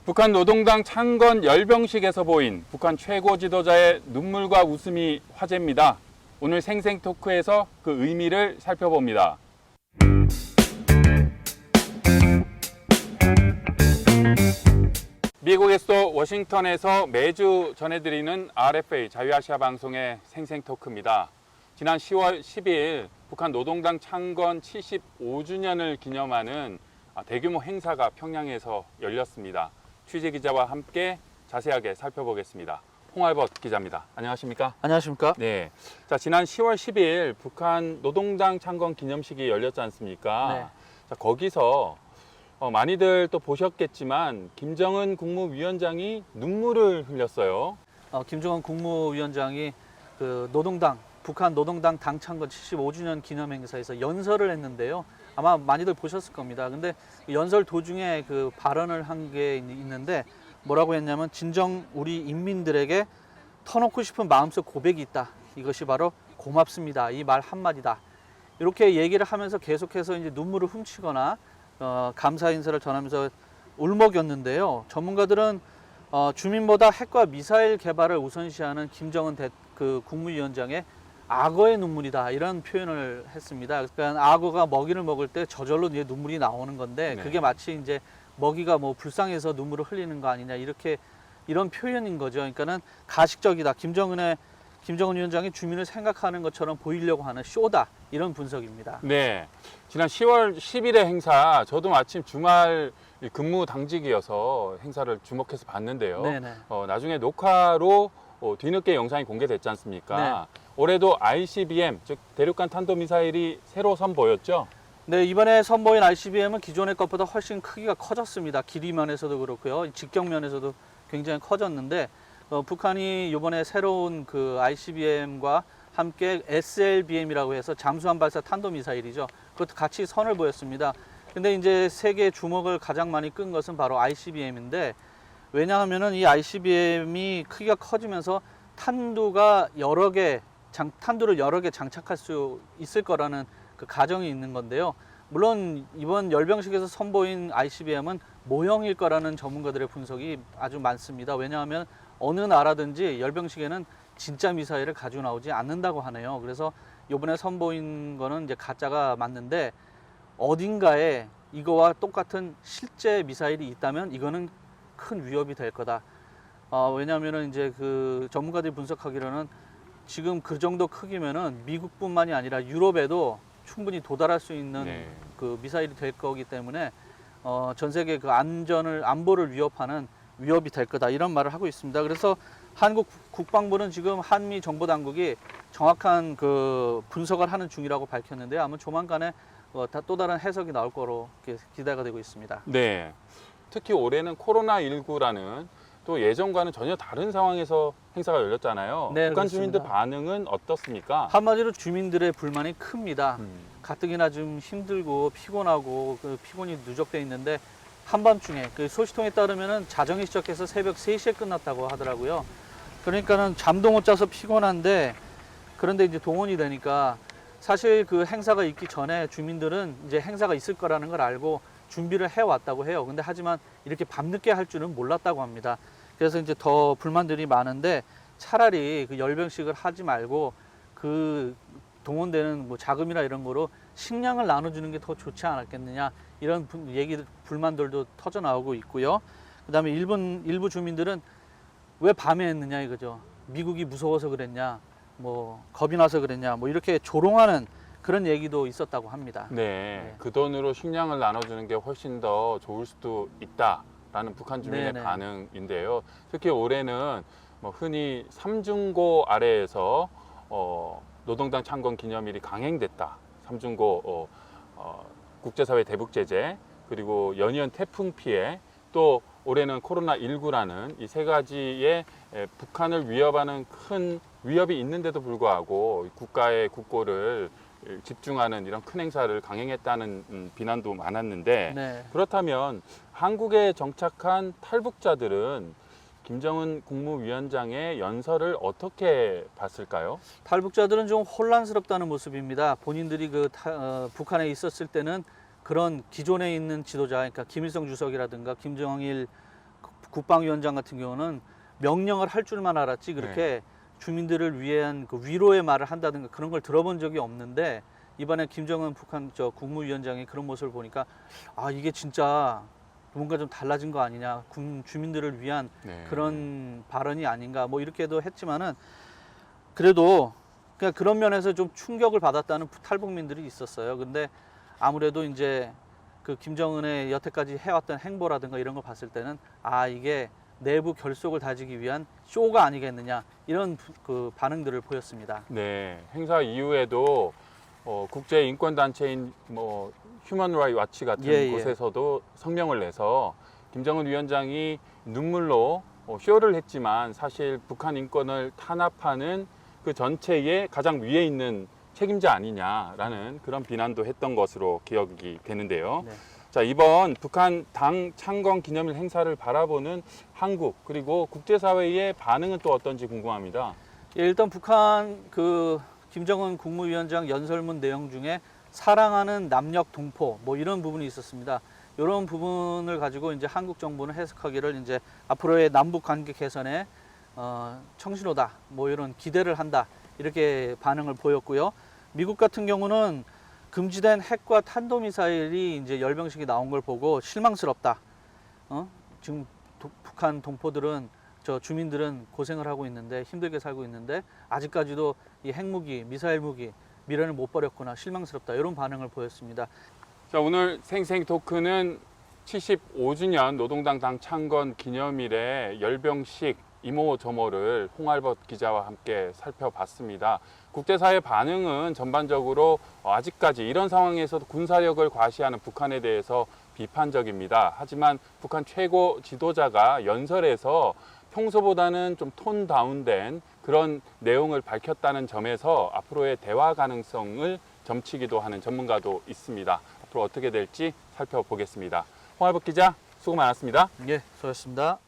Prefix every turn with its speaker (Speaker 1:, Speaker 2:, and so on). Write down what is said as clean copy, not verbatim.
Speaker 1: 북한 노동당 창건 열병식에서 보인 북한 최고 지도자의 눈물과 웃음이 화제입니다. 오늘 생생 토크에서 그 의미를 살펴봅니다. 미국의 수도 워싱턴에서 매주 전해드리는 RFA 자유아시아 방송의 생생 토크입니다. 지난 10월 10일 북한 노동당 창건 75주년을 기념하는 대규모 행사가 평양에서 열렸습니다. 취재기자와 함께 자세하게 살펴보겠습니다. 홍알벗 기자입니다. 안녕하십니까?
Speaker 2: 안녕하십니까?
Speaker 1: 네. 자, 지난 10월 10일 북한 노동당 창건 기념식이 열렸지 않습니까?
Speaker 2: 네.
Speaker 1: 자, 거기서 많이들 또 보셨겠지만 김정은 국무위원장이 눈물을 흘렸어요.
Speaker 2: 김정은 국무위원장이 그 노동당, 북한 노동당 당 창건 75주년 기념 행사에서 연설을 했는데요. 아마 많이들 보셨을 겁니다. 근데 연설 도중에 그 발언을 한 게 있는데 뭐라고 했냐면 진정 우리 인민들에게 터놓고 싶은 마음속 고백이 있다. 이것이 바로 고맙습니다. 이 말 한마디다. 이렇게 얘기를 하면서 계속해서 이제 눈물을 훔치거나 감사 인사를 전하면서 울먹였는데요. 전문가들은 주민보다 핵과 미사일 개발을 우선시하는 김정은 그 국무위원장의 악어의 눈물이다 이런 표현을 했습니다. 그러니까 악어가 먹이를 먹을 때 저절로 이제 눈물이 나오는 건데
Speaker 1: 네.
Speaker 2: 그게 마치 이제 먹이가 뭐 불쌍해서 눈물을 흘리는 거 아니냐 이런 표현인 거죠. 그러니까는 가식적이다. 김정은 위원장이 주민을 생각하는 것처럼 보이려고 하는 쇼다 이런 분석입니다.
Speaker 1: 네. 지난 10월 10일의 행사, 저도 마침 주말 근무 당직이어서 행사를 주목해서 봤는데요.
Speaker 2: 네네.
Speaker 1: 나중에 녹화로 뒤늦게 영상이 공개됐지 않습니까?
Speaker 2: 네.
Speaker 1: 올해도 ICBM, 즉 대륙간 탄도미사일이 새로 선보였죠?
Speaker 2: 네, 이번에 선보인 ICBM은 기존의 것보다 훨씬 크기가 커졌습니다. 길이 면에서도 그렇고요. 직경 면에서도 굉장히 커졌는데 북한이 이번에 새로운 그 ICBM과 함께 SLBM이라고 해서 잠수함 발사 탄도미사일이죠. 그것도 같이 선을 보였습니다. 근데 이제 세계 주목을 가장 많이 끈 것은 바로 ICBM인데 왜냐하면은 이 ICBM이 크기가 커지면서 탄두를 여러 개 장착할 수 있을 거라는 그 가정이 있는 건데요. 물론 이번 열병식에서 선보인 ICBM은 모형일 거라는 전문가들의 분석이 아주 많습니다. 왜냐하면 어느 나라든지 열병식에는 진짜 미사일을 가지고 나오지 않는다고 하네요. 그래서 이번에 선보인 거는 이제 가짜가 맞는데 어딘가에 이거와 똑같은 실제 미사일이 있다면 이거는 큰 위협이 될 거다. 왜냐하면은 이제 그 전문가들이 분석하기로는 지금 그 정도 크기면은 미국뿐만이 아니라 유럽에도 충분히 도달할 수 있는
Speaker 1: 네.
Speaker 2: 그 미사일이 될 거기 때문에 전 세계 그 안보를 위협하는 위협이 될 거다 이런 말을 하고 있습니다. 그래서 한국 국방부는 지금 한미 정보 당국이 정확한 그 분석을 하는 중이라고 밝혔는데요. 아마 조만간에 또 다른 해석이 나올 거로 기대가 되고 있습니다.
Speaker 1: 네. 특히 올해는 코로나19라는 또 예전과는 전혀 다른 상황에서 행사가 열렸잖아요.
Speaker 2: 네,
Speaker 1: 북한
Speaker 2: 그렇습니다.
Speaker 1: 주민들 반응은 어떻습니까?
Speaker 2: 한마디로 주민들의 불만이 큽니다.
Speaker 1: 음.
Speaker 2: 가뜩이나 좀 힘들고 피곤하고 그 피곤이 누적돼 있는데 한밤중에 그 소식통에 따르면은 자정에 시작해서 새벽 3시에 끝났다고 하더라고요. 그러니까는 잠도 못 자서 피곤한데 그런데 이제 동원이 되니까 사실 그 행사가 있기 전에 주민들은 이제 행사가 있을 거라는 걸 알고 준비를 해왔다고 해요. 근데 하지만 이렇게 밤늦게 할 줄은 몰랐다고 합니다. 그래서 이제 더 불만들이 많은데 차라리 그 열병식을 하지 말고 그 동원되는 뭐 자금이나 이런 거로 식량을 나눠주는 게 더 좋지 않았겠느냐 이런 불만들도 터져 나오고 있고요. 그다음에 일부 주민들은 왜 밤에 했느냐 이거죠. 미국이 무서워서 그랬냐, 뭐 겁이 나서 그랬냐, 뭐 이렇게 조롱하는 그런 얘기도 있었다고 합니다.
Speaker 1: 네. 그 돈으로 식량을 나눠주는 게 훨씬 더 좋을 수도 있다라는 북한 주민의
Speaker 2: 네네.
Speaker 1: 반응인데요. 특히 올해는 뭐 흔히 삼중고 아래에서 노동당 창건 기념일이 강행됐다. 삼중고 국제사회 대북 제재 그리고 연이은 태풍 피해 또 올해는 코로나19라는 이 세 가지의 북한을 위협하는 큰 위협이 있는데도 불구하고 국가의 국고를 집중하는 이런 큰 행사를 강행했다는 비난도 많았는데
Speaker 2: 네.
Speaker 1: 그렇다면 한국에 정착한 탈북자들은 김정은 국무위원장의 연설을 어떻게 봤을까요?
Speaker 2: 탈북자들은 좀 혼란스럽다는 모습입니다. 본인들이 북한에 있었을 때는 그런 기존에 있는 지도자, 그러니까 김일성 주석이라든가 김정일 국방위원장 같은 경우는 명령을 할 줄만 알았지 그렇게 주민들을 위한 그 위로의 말을 한다든가 그런 걸 들어본 적이 없는데 이번에 김정은 북한 국무위원장이 그런 모습을 보니까 아 이게 진짜 뭔가 좀 달라진 거 아니냐 주민들을 위한 그런 발언이 아닌가 뭐 이렇게도 했지만은 그래도 그냥 그런 면에서 좀 충격을 받았다는 탈북민들이 있었어요. 근데 아무래도 이제 그 김정은의 여태까지 해왔던 행보라든가 이런 걸 봤을 때는 아 이게 내부 결속을 다지기 위한 쇼가 아니겠느냐 이런 그 반응들을 보였습니다.
Speaker 1: 네, 행사 이후에도 국제 인권 단체인 뭐 휴먼 라이트 와치 같은 곳에서도 성명을 내서 김정은 위원장이 눈물로 쇼를 했지만 사실 북한 인권을 탄압하는 그 전체의 가장 위에 있는 책임자 아니냐라는 그런 비난도 했던 것으로 기억이 되는데요.
Speaker 2: 네.
Speaker 1: 자, 이번 북한 당 창건 기념일 행사를 바라보는 한국 그리고 국제사회의 반응은 또 어떤지 궁금합니다.
Speaker 2: 예, 일단 북한 그 김정은 국무위원장 연설문 내용 중에 사랑하는 남녘 동포 뭐 이런 부분이 있었습니다. 이런 부분을 가지고 이제 한국 정부는 해석하기를 이제 앞으로의 남북 관계 개선에 청신호다 뭐 이런 기대를 한다 이렇게 반응을 보였고요. 미국 같은 경우는 금지된 핵과 탄도미사일이 이제 열병식이 나온 걸 보고 실망스럽다. 지금 북한 동포들은 주민들은 고생을 하고 있는데 힘들게 살고 있는데 아직까지도 이 핵무기, 미사일 무기 미련을 못 버렸구나 실망스럽다 이런 반응을 보였습니다.
Speaker 1: 자, 오늘 생생 토크는 75주년 노동당 당 창건 기념일의 열병식 이모저모를 홍알벗 기자와 함께 살펴봤습니다. 국제사회 반응은 전반적으로 아직까지 이런 상황에서도 군사력을 과시하는 북한에 대해서 비판적입니다. 하지만 북한 최고 지도자가 연설에서 평소보다는 좀 톤 다운된 그런 내용을 밝혔다는 점에서 앞으로의 대화 가능성을 점치기도 하는 전문가도 있습니다. 앞으로 어떻게 될지 살펴보겠습니다. 홍알벗 기자 수고 많았습니다.
Speaker 2: 예, 수고하셨습니다.